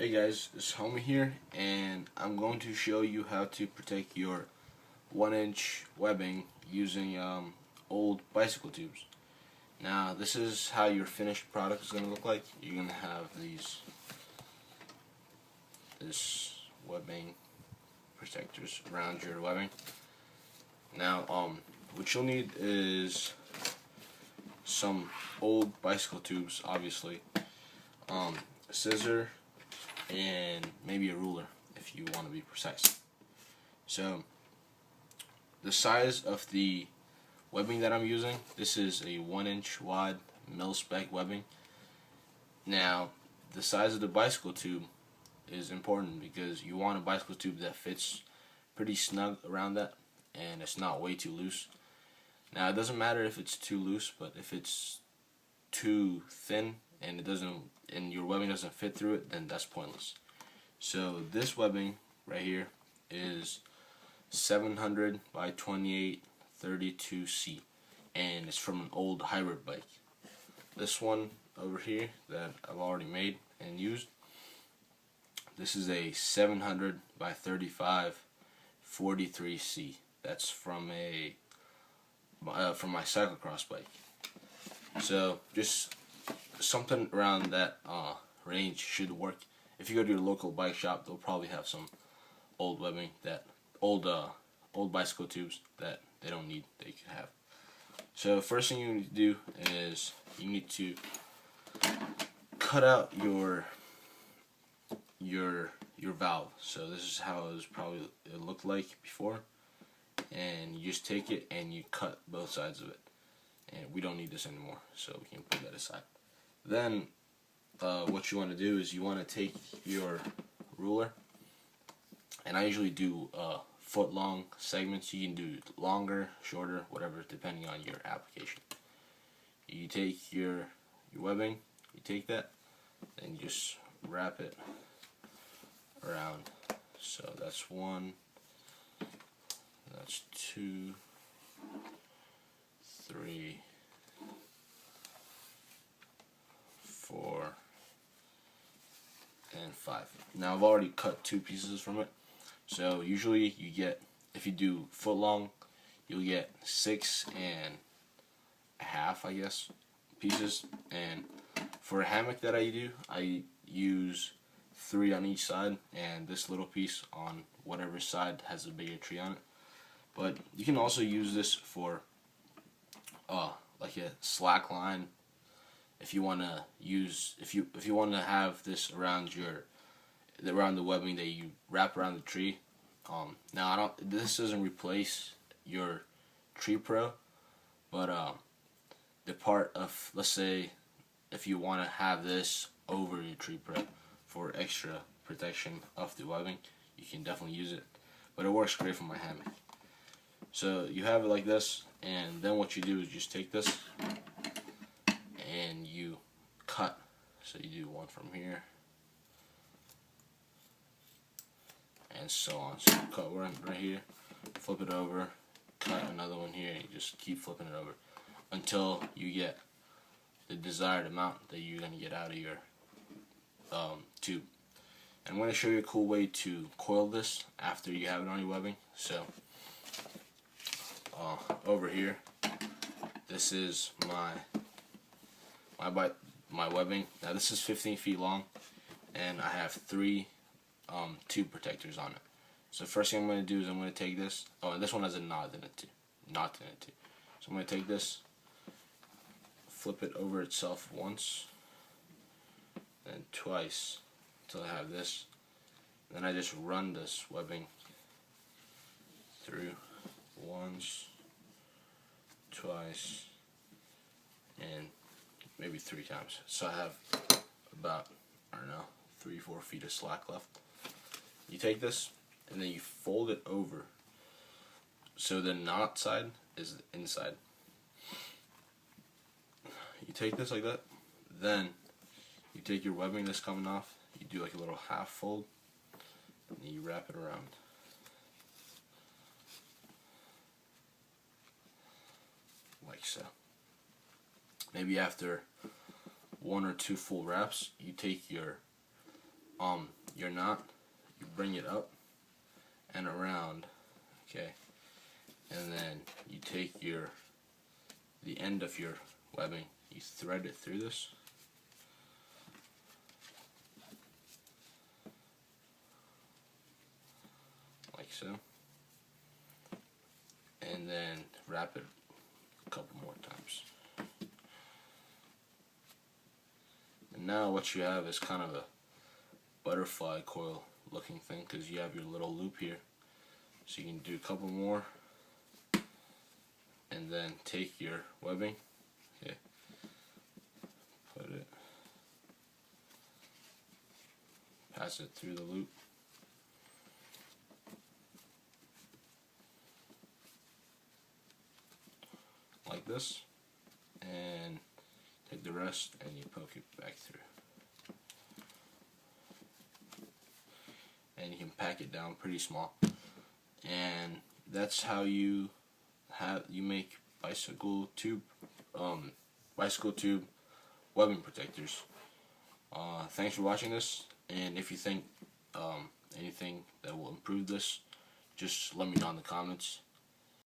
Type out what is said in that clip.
Hey guys, it's Homie here, and I'm going to show you how to protect your 1-inch webbing using old bicycle tubes. Now, this is how your finished product is going to look like. You're going to have this webbing protectors around your webbing. Now, what you'll need is some old bicycle tubes, obviously, a scissor, and maybe a ruler if you want to be precise. So the size of the webbing that I'm using, this is a 1-inch wide mil-spec webbing. Now the size of the bicycle tube is important because you want a bicycle tube that fits pretty snug around that and it's not way too loose. Now it doesn't matter if it's too loose, but if it's too thin and your webbing doesn't fit through it, then that's pointless. So this webbing right here is 700 by 2832C, and it's from an old hybrid bike. This one over here that I've already made and used, this is a 700 by 3543C. That's from my cyclocross bike. So just something around that range should work. If you go to your local bike shop, they'll probably have some old webbing, old bicycle tubes that they don't need that you can have. So first thing you need to do is you need to cut out your valve. So this is how it looked like before, and you just take it and you cut both sides of it. And we don't need this anymore, so we can put that aside. Then what you want to do is you want to take your ruler, and I usually do foot long segments. You can do longer, shorter, whatever, depending on your application. You take your webbing, you take that, and you just wrap it around. So that's 1, that's 2, 3, 4, and 5. Now I've already cut 2 pieces from it. So usually you get, if you do foot long, you'll get 6.5, I guess, pieces. And for a hammock that I do, I use 3 on each side, and this little piece on whatever side has a bigger tree on it. But you can also use this for like a slackline. If you want to use, if you want to have this around the webbing that you wrap around the tree. Now this doesn't replace your Tree Pro, but the part of, let's say, if you want to have this over your Tree Pro for extra protection of the webbing, you can definitely use it. But it works great for my hammock. So you have it like this, and then what you do is just take this and you cut. So you do one from here, and so on. So you cut one right here, flip it over, cut another one here, and you just keep flipping it over until you get the desired amount that you're going to get out of your tube. And I'm going to show you a cool way to coil this after you have it on your webbing. So over here, this is my webbing. Now this is 15 feet long, and I have 3 tube protectors on it. So first thing I'm going to do is I'm going to take this. Oh, and this one has a knot in it too. So I'm going to take this, flip it over itself once, then twice until I have this. Then I just run this webbing through once, twice, and maybe 3 times. So I have about, I don't know, 3-4 feet of slack left. You take this and then you fold it over so the knot side is the inside. You take this like that, then you take your webbing that's coming off, you do like a little half fold, and you wrap it around. Like so. Maybe after 1 or 2 full wraps, you take your your knot, you bring it up and around, okay, and then you take the end of your webbing, you thread it through this, like so, and then wrap it a couple more times. And now what you have is kind of a butterfly coil looking thing, because you have your little loop here. So you can do a couple more and then take your webbing, okay, put it, pass it through the loop, like this, and take the rest and you poke it back through. And you can pack it down pretty small. And that's how you make bicycle tube webbing protectors. Thanks for watching this, and if you think anything that will improve this, just let me know in the comments.